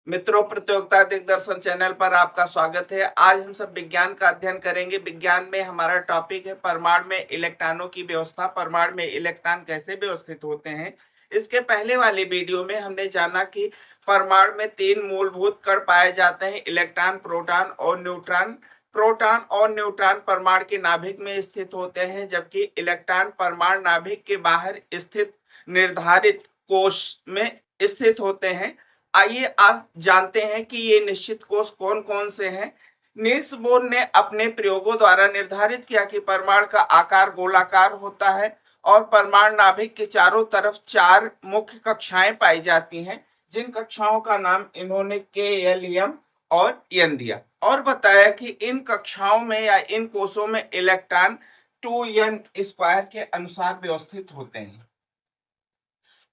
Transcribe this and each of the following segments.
मित्रों, प्रतियोगिता दिग्दर्शन चैनल पर आपका स्वागत है। आज हम सब विज्ञान का अध्ययन करेंगे। विज्ञान में हमारा टॉपिक है परमाणु में इलेक्ट्रॉनों की व्यवस्था। परमाणु में इलेक्ट्रॉन कैसे व्यवस्थित होते हैं। इसके पहले वाले वीडियो में हमने जाना कि परमाणु में तीन मूलभूत कण पाए जाते हैं, इलेक्ट्रॉन, प्रोटॉन और न्यूट्रॉन। प्रोटॉन और न्यूट्रॉन परमाणु के नाभिक में स्थित होते हैं, जबकि इलेक्ट्रॉन परमाणु नाभिक के बाहर स्थित निर्धारित कोश में स्थित होते हैं। आइए आज जानते हैं कि ये निश्चित कोश कौन कौन से हैं। नील्स बोर ने अपने प्रयोगों द्वारा निर्धारित किया कि परमाणु का आकार गोलाकार होता है और परमाणु नाभिक के चारों तरफ चार मुख्य कक्षाएं पाई जाती हैं, जिन कक्षाओं का नाम इन्होंने के, एल, एम और एन दिया और बताया कि इन कक्षाओं में या इन कोशों में इलेक्ट्रॉन 2n² के अनुसार व्यवस्थित होते हैं।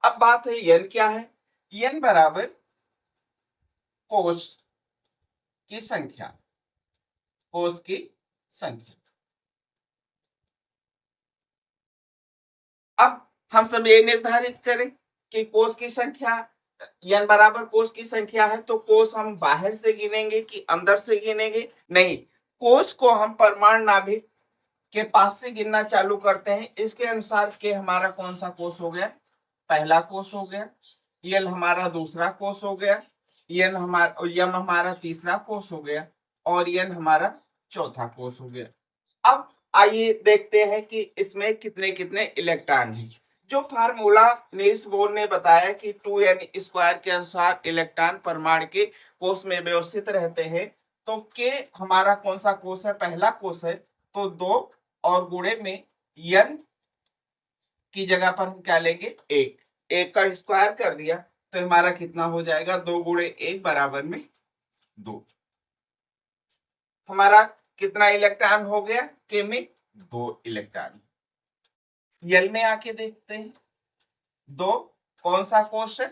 अब बात है n क्या है। n बराबर कोश की संख्या, कोश की संख्या। अब हम सब ये निर्धारित करें कि कोश की संख्या n बराबर कोश की संख्या है, तो कोश हम बाहर से गिनेंगे कि अंदर से गिनेंगे? नहीं, कोश को हम परमाणु नाभिक के पास से गिनना चालू करते हैं। इसके अनुसार के हमारा कौन सा कोश हो गया? पहला कोश हो गया। एल हमारा दूसरा कोश हो गया। एन हमारा, यम हमारा तीसरा कोश हो गया और एन हमारा चौथा कोश हो गया। अब आइए देखते हैं कि इसमें कितने कितने इलेक्ट्रॉन हैं। जो फार्मूला नील्स बोर ने बताया कि 2n² के अनुसार इलेक्ट्रॉन परमाणु के कोश में व्यवस्थित रहते हैं, तो के हमारा कौन सा कोश है? पहला कोश है, तो 2 और गुणे में n की जगह पर हम क्या लेंगे? 1। 1 का स्क्वायर कर दिया तो हमारा कितना हो जाएगा? 2 गुणे 1 बराबर में 2। हमारा कितना इलेक्ट्रॉन हो गया? के में 2 इलेक्ट्रॉन। यल में आके देखते हैं। 2 कौन सा कोश है?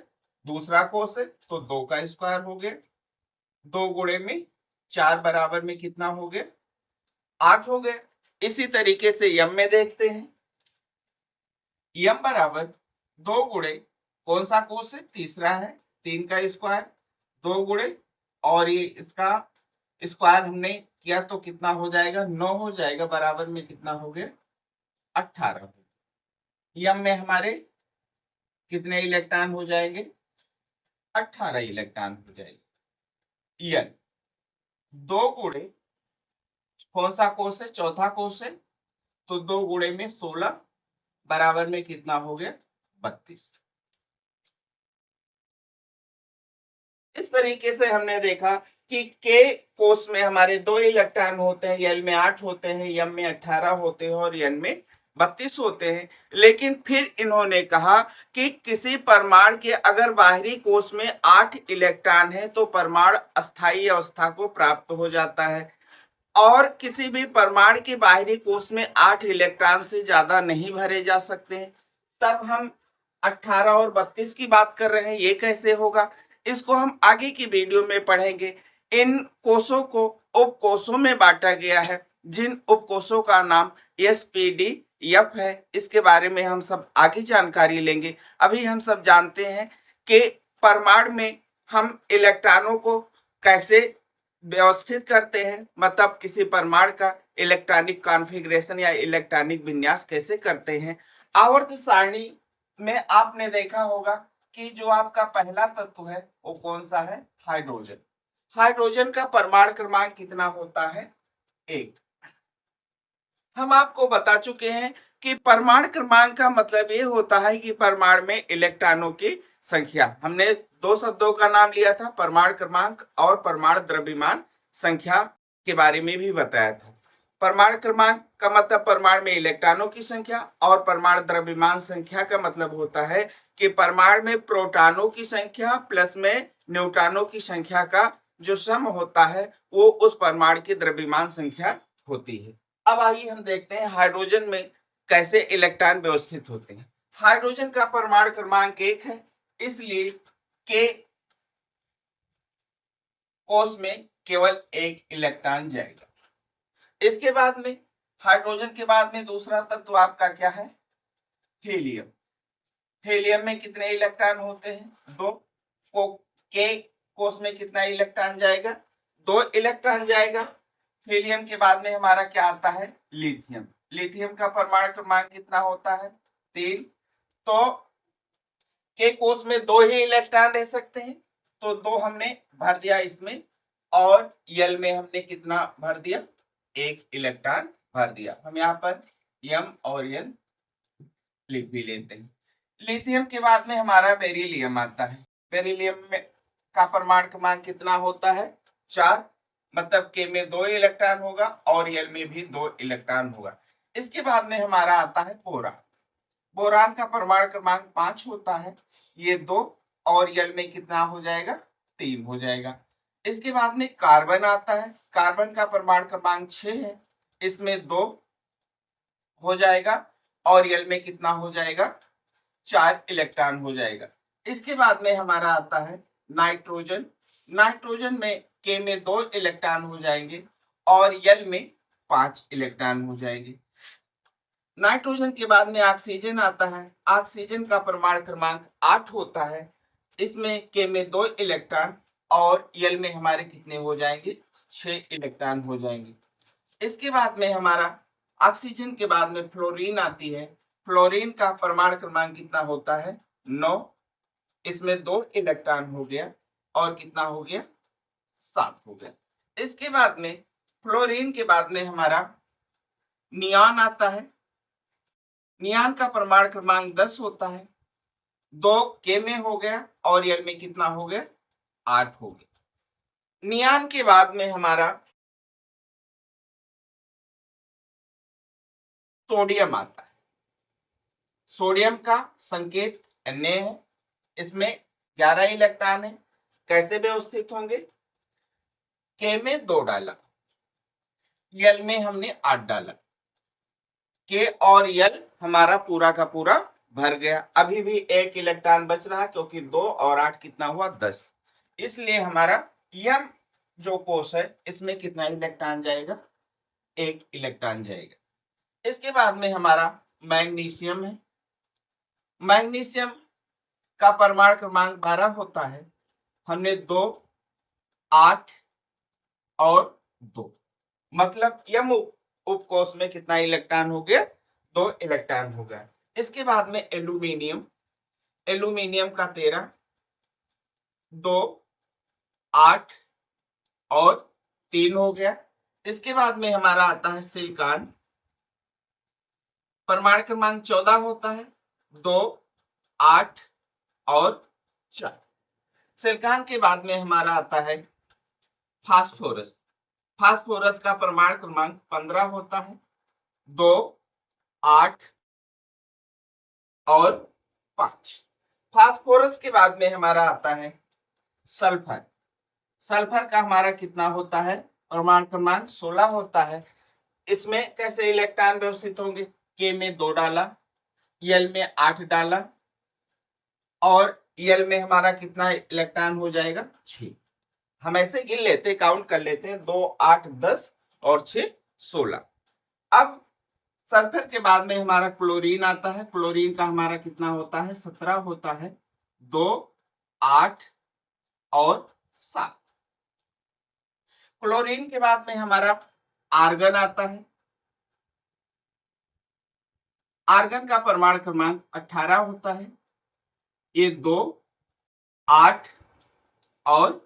दूसरा कोश है, तो 2 का स्क्वायर हो गया। 2 गुणे में 4 बराबर में कितना हो गया? 8 हो गया। इसी तरीके से यम में देखते हैं। यम बराबर 2 गुणे कौन सा कोश है? तीसरा है, 3 का स्क्वायर। 2 गुणे और ये इसका स्क्वायर हमने किया तो कितना हो जाएगा? 9 हो जाएगा, बराबर में कितना हो गया? 18। यम में हमारे कितने इलेक्ट्रॉन हो जाएंगे? 18 इलेक्ट्रॉन हो जाएंगे। यन 2 गुणे कौन सा कोश है? चौथा कोश है, तो 2 गुणे में 16 बराबर में कितना हो गया? 32। इस तरीके से हमने देखा कि के कोश में हमारे 2 इलेक्ट्रॉन होते हैं, एल में 8 होते हैं, एम में 18 होते हैं और एन में 32 होते हैं। लेकिन फिर इन्होंने कहा कि किसी परमाणु के अगर बाहरी कोश में 8 इलेक्ट्रॉन है तो परमाणु अस्थायी अवस्था को प्राप्त हो जाता है, और किसी भी परमाणु के बाहरी कोश में 8 इलेक्ट्रॉन से ज्यादा नहीं भरे जा सकते हैं। तब हम 18 और 32 की बात कर रहे हैं, ये कैसे होगा? इसको हम आगे की वीडियो में पढ़ेंगे। इन कोशों को उपकोशों में बांटा गया है, जिन उपकोशों का नाम SPDF है। इसके बारे में हम सब आगे जानकारी लेंगे। अभी हम सब जानते हैं कि परमाणु में हम इलेक्ट्रॉनों को कैसे व्यवस्थित करते हैं, मतलब किसी परमाणु का इलेक्ट्रॉनिक कॉन्फ़िगरेशन या इलेक्ट्रॉनिक विन्यास कैसे करते हैं। आवर्त सारणी में आपने देखा होगा कि जो आपका पहला तत्व है वो कौन सा है? हाइड्रोजन। हाइड्रोजन का परमाणु क्रमांक कितना होता है? 1। हम आपको बता चुके हैं कि परमाणु क्रमांक का मतलब ये होता है कि परमाणु में इलेक्ट्रॉनों की संख्या। हमने 2 शब्दों का नाम लिया था, परमाणु क्रमांक और परमाणु द्रव्यमान संख्या के बारे में भी बताया था। परमाणु क्रमांक का मतलब परमाणु में इलेक्ट्रॉनों की संख्या, और परमाणु द्रव्यमान संख्या का मतलब होता है कि परमाणु में प्रोटॉनों की संख्या प्लस में न्यूट्रॉनों की संख्या का जो सम होता है वो उस परमाणु की द्रव्यमान संख्या होती है। अब आइए हम देखते हैं हाइड्रोजन में कैसे इलेक्ट्रॉन व्यवस्थित होते हैं। हाइड्रोजन का परमाणु क्रमांक 1 है, इसलिए के कोश में केवल 1 इलेक्ट्रॉन जाएगा। इसके बाद में हाइड्रोजन के बाद में दूसरा तत्व आपका क्या है? हीलियम। हीलियम में कितने इलेक्ट्रॉन होते हैं? 2। को के कोष में कितना इलेक्ट्रॉन जाएगा? 2 इलेक्ट्रॉन जाएगा। हीलियम के बाद में हमारा क्या आता है? लिथियम। लिथियम का परमाणु क्रमांक कितना होता है? 3। तो के कोष में 2 ही इलेक्ट्रॉन रह सकते हैं, तो 2 हमने भर दिया इसमें, और यल में हमने कितना भर दिया? 1 इलेक्ट्रॉन भर दिया। हम यहाँ पर यम और एन लिख भी लेते हैं। लिथियम के बाद में हमारा बेरिलियम आता है। बेरिलियम में का परमाणु क्रमांक कितना होता है? 4। मतलब के में 2 इलेक्ट्रॉन होगा और यल में भी 2 इलेक्ट्रॉन होगा। इसके बाद में हमारा आता है बोरान। बोरान का परमाणु क्रमांक 5 होता है। ये 2 और यल में कितना हो जाएगा? 3 हो जाएगा। इसके बाद में कार्बन आता है। कार्बन का परमाणु क्रमांक 6 है। इसमें 2 हो जाएगा और यल में कितना हो जाएगा? 4 इलेक्ट्रॉन हो जाएगा। इसके बाद में हमारा आता है नाइट्रोजन। नाइट्रोजन में के में 2 इलेक्ट्रॉन हो जाएंगे और यल में 5 इलेक्ट्रॉन हो जाएंगे। नाइट्रोजन के बाद में ऑक्सीजन आता है। ऑक्सीजन का परमाणु क्रमांक 8 होता है। इसमें के में 2 इलेक्ट्रॉन और यल में हमारे कितने हो जाएंगे? 6 इलेक्ट्रॉन हो जाएंगे। इसके बाद में हमारा ऑक्सीजन के बाद में फ्लोरीन आती है। फ्लोरीन का परमाणु क्रमांक कितना होता है? 9। इसमें 2 इलेक्ट्रॉन हो गया और कितना हो गया? 7 हो गया। इसके बाद में फ्लोरीन के बाद में हमारा नियॉन आता है। नियॉन का परमाणु क्रमांक 10 होता है। 2 के में हो गया और यल में कितना हो गया? 8 हो गया। नियॉन के बाद में हमारा सोडियम आता है। सोडियम का संकेत Na है। इसमें 11 इलेक्ट्रॉन है। कैसे व्यवस्थित होंगे? के में 2 डाला, यल में हमने 8 डाला। के और यल हमारा पूरा का पूरा भर गया। अभी भी 1 इलेक्ट्रॉन बच रहा क्योंकि 2 और 8 कितना हुआ? 10। इसलिए हमारा यम जो कोष है इसमें कितना इलेक्ट्रॉन जाएगा? 1 इलेक्ट्रॉन जाएगा। इसके बाद में हमारा मैग्नीशियम है। मैग्नीशियम का परमाणु क्रमांक 12 होता है। हमने 2, 8 और 2, मतलब यम उपकोष में कितना इलेक्ट्रॉन हो गया? 2 इलेक्ट्रॉन हो गया। इसके बाद में एल्यूमिनियम। एल्यूमिनियम का 13, 2, 8 और 3 हो गया। इसके बाद में हमारा आता है सिलिकॉन। परमाणु क्रमांक 14 होता है। 2, 8 और 4। सिलिकॉन के बाद में हमारा आता है फास्फोरस। फास्फोरस का परमाणु क्रमांक 15 होता है। 2, 8 और 5। फास्फोरस के बाद में हमारा आता है सल्फर। सल्फर का हमारा कितना होता है? परमाणु क्रमांक 16 होता है। इसमें कैसे इलेक्ट्रॉन व्यवस्थित होंगे? के में 2 डाला, यल में 8 डाला और यल में हमारा कितना इलेक्ट्रॉन हो जाएगा? 6। हम ऐसे गिन लेते, काउंट कर लेते हैं। 2, 8, 10 और 6, 16। अब सल्फर के बाद में हमारा क्लोरीन आता है। क्लोरीन का हमारा कितना होता है? 17 होता है। 2, 8 और 7। क्लोरीन के बाद में हमारा आर्गन आता है। आर्गन का परमाणु क्रमांक 18 होता है। ये 2, 8 और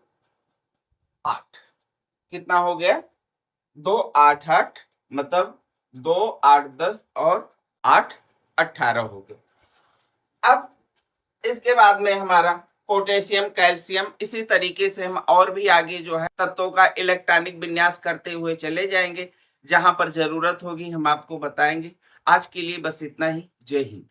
8 कितना हो गया? 2, 8, 8 मतलब 2, 8, 10 और 8, 18 हो गया। अब इसके बाद में हमारा पोटेशियम, कैल्शियम, इसी तरीके से हम और भी आगे जो है तत्वों का इलेक्ट्रॉनिक विन्यास करते हुए चले जाएंगे। जहां पर जरूरत होगी हम आपको बताएंगे। आज के लिए बस इतना ही। जय हिंद।